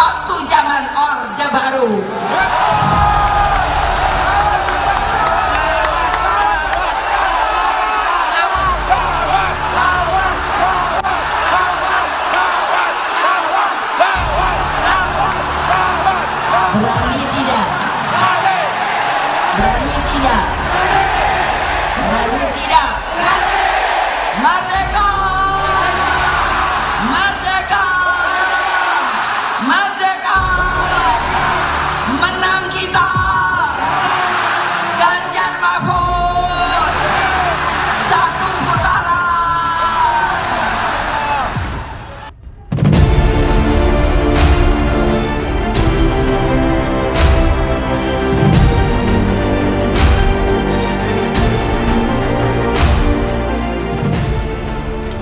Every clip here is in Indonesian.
waktu zaman Orde Baru. Berani tidak? Berani tidak? Berani tidak? Merdeka! Merdeka! Merdeka! Menang kita! Ganjar Mahfud! Satu putaran!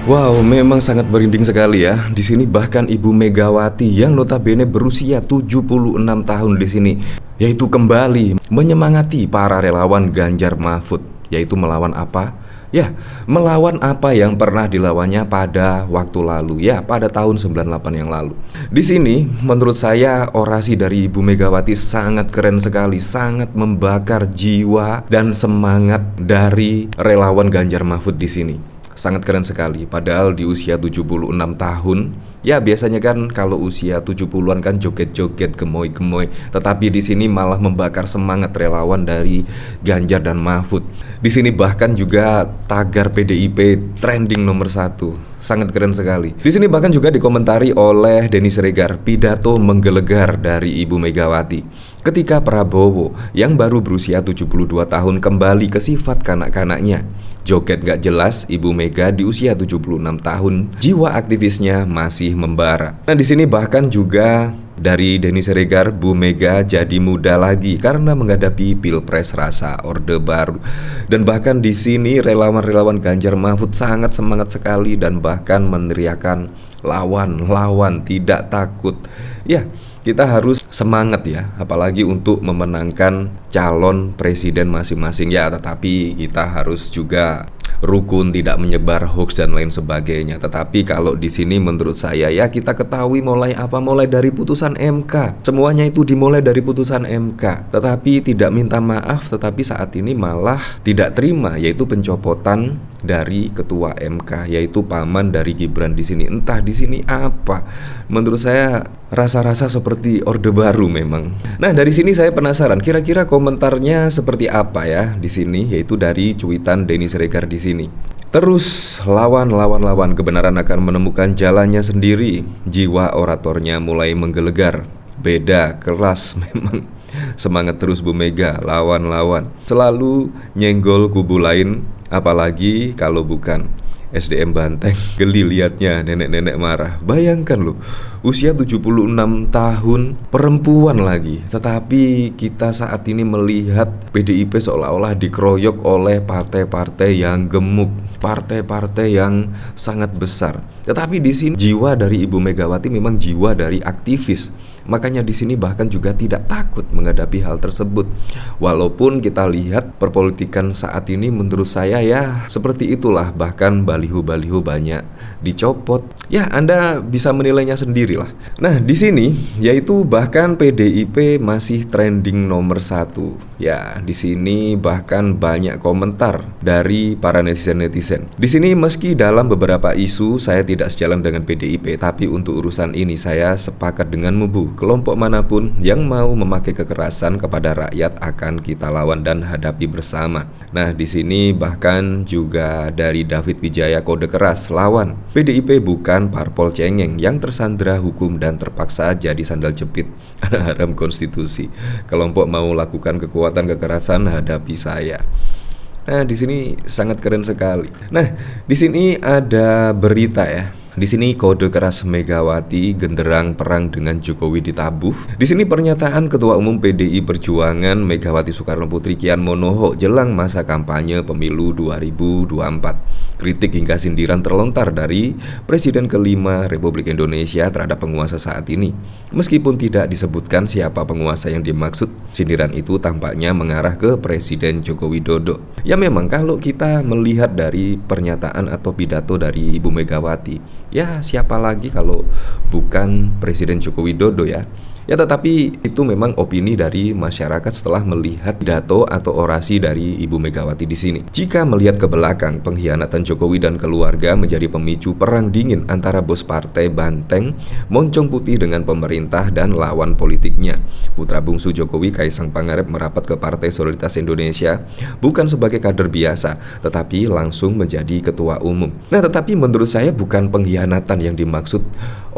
Wow, memang sangat merinding sekali ya. Di sini bahkan Ibu Megawati yang notabene berusia 76 tahun di sini, yaitu kembali menyemangati para relawan Ganjar Mahfud, yaitu melawan apa? Ya, melawan apa yang pernah dilawannya pada waktu lalu, ya, pada tahun 98 yang lalu. Di sini menurut saya orasi dari Ibu Megawati sangat keren sekali, sangat membakar jiwa dan semangat dari relawan Ganjar Mahfud di sini. Sangat keren sekali, padahal di usia 76 tahun. Ya biasanya kan kalau usia 70-an kan joget-joget, gemoy-gemoy. Tetapi di sini malah membakar semangat relawan dari Ganjar dan Mahfud. Di sini bahkan juga tagar PDIP trending nomor 1. Sangat keren sekali. Di sini bahkan juga dikomentari oleh Denny Siregar, pidato menggelegar dari Ibu Megawati ketika Prabowo yang baru berusia 72 tahun kembali ke sifat kanak-kanaknya. Joget gak jelas, Ibu Mega di usia 76 tahun, jiwa aktivisnya masih membara. Nah di sini bahkan juga dari Denny Siregar, Bu Mega jadi muda lagi karena menghadapi Pilpres rasa Orde Baru. Dan bahkan di sini relawan-relawan Ganjar Mahfud sangat semangat sekali dan bahkan meneriakan lawan, tidak takut. Ya, kita harus semangat ya, apalagi untuk memenangkan calon presiden masing-masing ya. Tetapi kita harus juga rukun, tidak menyebar hoax dan lain sebagainya. Tetapi kalau di sini menurut saya ya kita ketahui mulai dari putusan MK. Semuanya itu dimulai dari putusan MK. Tetapi tidak minta maaf, tetapi saat ini malah tidak terima, yaitu pencopotan dari ketua MK, yaitu paman dari Gibran di sini. Entah di sini apa. Menurut saya rasa-rasa seperti Orde Baru memang. Nah, dari sini saya penasaran kira-kira komentarnya seperti apa ya di sini, yaitu dari cuitan Denny Siregar di sini. Terus lawan kebenaran akan menemukan jalannya sendiri. Jiwa oratornya mulai menggelegar. Beda kelas memang. Semangat terus Bu Mega, lawan. Selalu nyenggol kubu lain, apalagi kalau bukan SDM Banteng. Geli liatnya nenek-nenek marah. Bayangkan loh, usia 76 tahun, perempuan lagi. Tetapi kita saat ini melihat PDIP seolah-olah dikeroyok oleh partai-partai yang gemuk, partai-partai yang sangat besar. Tetapi di sini jiwa dari Ibu Megawati memang jiwa dari aktivis. Makanya di sini bahkan juga tidak takut menghadapi hal tersebut. Walaupun kita lihat perpolitikan saat ini menurut saya ya seperti itulah, bahkan baliho-baliho banyak dicopot. Ya, Anda bisa menilainya sendirilah. Nah, di sini yaitu bahkan PDIP masih trending nomor 1. Ya, di sini bahkan banyak komentar dari para netizen-netizen. Di sini meski dalam beberapa isu saya tidak sejalan dengan PDIP, tapi untuk urusan ini saya sepakat denganmu, Bu. Kelompok manapun yang mau memakai kekerasan kepada rakyat akan kita lawan dan hadapi bersama. Nah, di sini bahkan juga dari David Wijaya kode keras, lawan. PDIP bukan parpol cengeng yang tersandera hukum dan terpaksa jadi sandal jepit anak haram konstitusi. Kelompok mau lakukan kekuatan kekerasan hadapi saya. Nah, di sini sangat keren sekali. Nah, di sini ada berita ya. Di sini kode keras Megawati, genderang perang dengan Jokowi ditabuh. Di sini pernyataan Ketua Umum PDI Perjuangan Megawati Soekarno Putri Kian Monoho jelang masa kampanye pemilu 2024. Kritik hingga sindiran terlontar dari Presiden kelima Republik Indonesia terhadap penguasa saat ini. Meskipun tidak disebutkan siapa penguasa yang dimaksud, sindiran itu tampaknya mengarah ke Presiden Joko Widodo. Ya memang kalau kita melihat dari pernyataan atau pidato dari Ibu Megawati, ya siapa lagi kalau bukan Presiden Joko Widodo ya. Ya tetapi itu memang opini dari masyarakat setelah melihat pidato atau orasi dari Ibu Megawati di sini. Jika melihat ke belakang, pengkhianatan Jokowi dan keluarga menjadi pemicu perang dingin antara bos partai Banteng, Moncong Putih dengan pemerintah dan lawan politiknya. Putra bungsu Jokowi, Kaisang Pangarep, merapat ke Partai Solidaritas Indonesia bukan sebagai kader biasa, tetapi langsung menjadi ketua umum. Nah, tetapi menurut saya bukan pengkhianatan yang dimaksud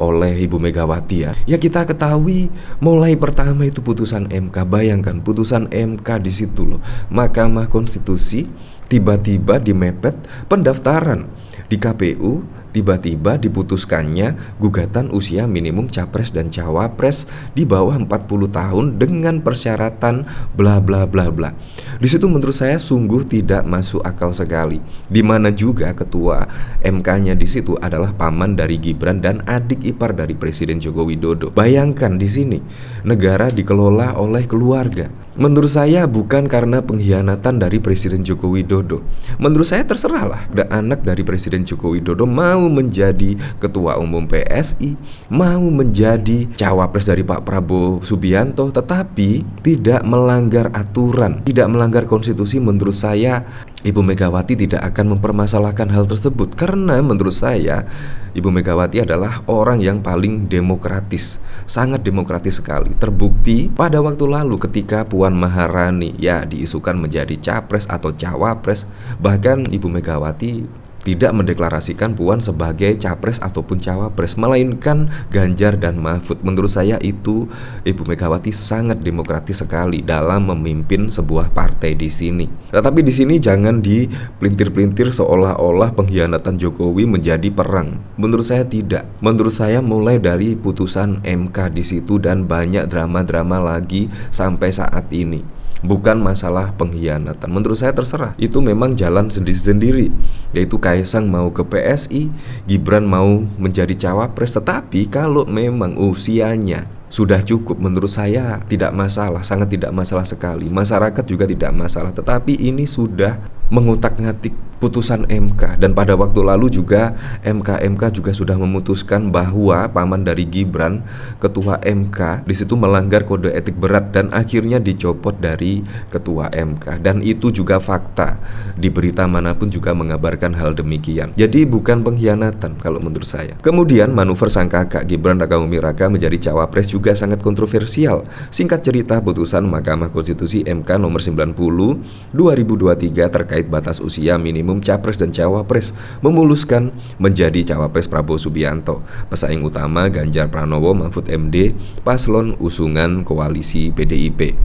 oleh Ibu Megawati ya. Ya kita ketahui mulai pertama itu putusan MK. Bayangkan putusan MK di situ loh. Mahkamah Konstitusi tiba-tiba dimepet pendaftaran di KPU, tiba-tiba diputuskannya gugatan usia minimum capres dan cawapres di bawah 40 tahun dengan persyaratan bla bla bla bla. Di situ menurut saya sungguh tidak masuk akal sekali. Di mana juga ketua MK-nya di situ adalah paman dari Gibran dan adik ipar dari Presiden Joko Widodo. Bayangkan di sini negara dikelola oleh keluarga. Menurut saya bukan karena pengkhianatan dari Presiden Joko Widodo. Menurut saya terserahlah, ada anak dari Presiden Joko Widodo mau menjadi ketua umum PSI, mau menjadi cawapres dari Pak Prabowo Subianto, tetapi tidak melanggar aturan, tidak melanggar konstitusi. Menurut saya Ibu Megawati tidak akan mempermasalahkan hal tersebut, karena menurut saya Ibu Megawati adalah orang yang paling demokratis, sangat demokratis sekali. Terbukti pada waktu lalu ketika Puan Maharani ya diisukan menjadi capres atau cawapres, bahkan Ibu Megawati tidak mendeklarasikan Puan sebagai capres ataupun cawapres, melainkan Ganjar dan Mahfud. Menurut saya itu Ibu Megawati sangat demokratis sekali dalam memimpin sebuah partai di sini. Tetapi di sini jangan dipelintir-pelintir seolah-olah pengkhianatan Jokowi menjadi perang. Menurut saya tidak. Menurut saya mulai dari putusan MK di situ dan banyak drama-drama lagi sampai saat ini. Bukan masalah pengkhianatan. Menurut saya terserah. Itu memang jalan sendiri-sendiri. Yaitu Kaisang mau ke PSI, Gibran mau menjadi cawapres. Tetapi kalau memang usianya sudah cukup, menurut saya tidak masalah, sangat tidak masalah sekali. Masyarakat juga tidak masalah. Tetapi ini sudah mengutak-ngatik putusan MK, dan pada waktu lalu juga MK juga sudah memutuskan bahwa paman dari Gibran, ketua MK, di situ melanggar kode etik berat dan akhirnya dicopot dari ketua MK. Dan itu juga fakta. Di berita manapun juga mengabarkan hal demikian. Jadi bukan pengkhianatan kalau menurut saya. Kemudian manuver sang kakak Gibran Rakabuming Raka menjadi cawapres juga sangat kontroversial. Singkat cerita, putusan Mahkamah Konstitusi MK nomor 90 2023 terkait batas usia minimum capres dan cawapres memuluskan menjadi cawapres Prabowo Subianto. Pesaing utama Ganjar Pranowo Mahfud MD, paslon usungan koalisi PDIP.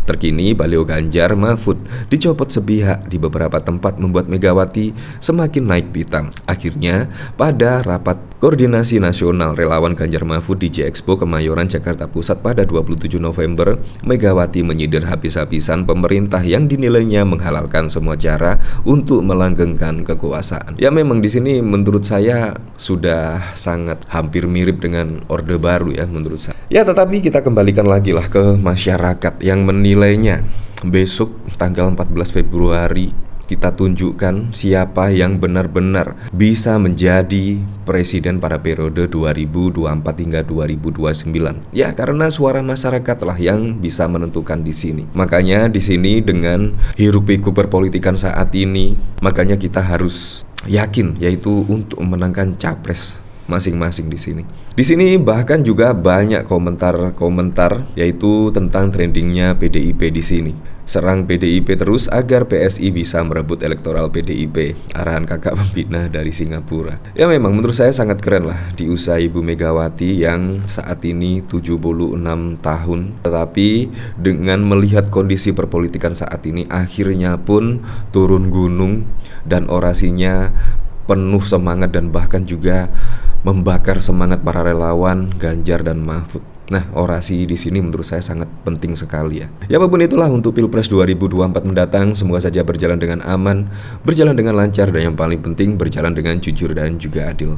Terkini baliho Ganjar Mahfud dicopot sepihak di beberapa tempat membuat Megawati semakin naik pitam. Akhirnya pada rapat koordinasi nasional relawan Ganjar Mahfud di J-Expo Kemayoran Jakarta Pusat pada 27 November, Megawati menyindir habis-habisan pemerintah yang dinilainya menghalalkan semua cara untuk melanggengkan kekuasaan. Ya memang di sini menurut saya sudah sangat hampir mirip dengan Orde Baru ya menurut saya. Ya tetapi kita kembalikan lagi lah ke masyarakat yang menilainya. Besok tanggal 14 Februari kita tunjukkan siapa yang benar-benar bisa menjadi presiden pada periode 2024 hingga 2029. Ya, karena suara masyarakat lah yang bisa menentukan di sini. Makanya di sini dengan hiruk-pikuk perpolitikan saat ini, makanya kita harus yakin yaitu untuk memenangkan capres masing-masing di sini. Di sini bahkan juga banyak komentar-komentar yaitu tentang trendingnya PDIP di sini. Serang PDIP terus agar PSI bisa merebut elektoral PDIP. Arahan kakak pembina dari Singapura. Ya memang menurut saya sangat keren lah di usia Ibu Megawati yang saat ini 76 tahun. Tetapi dengan melihat kondisi perpolitikan saat ini, akhirnya pun turun gunung dan orasinya penuh semangat dan bahkan juga membakar semangat para relawan Ganjar dan Mahfud. Nah, orasi di sini menurut saya sangat penting sekali ya. Ya apapun itulah untuk Pilpres 2024 mendatang, semoga saja berjalan dengan aman, berjalan dengan lancar, dan yang paling penting berjalan dengan jujur dan juga adil.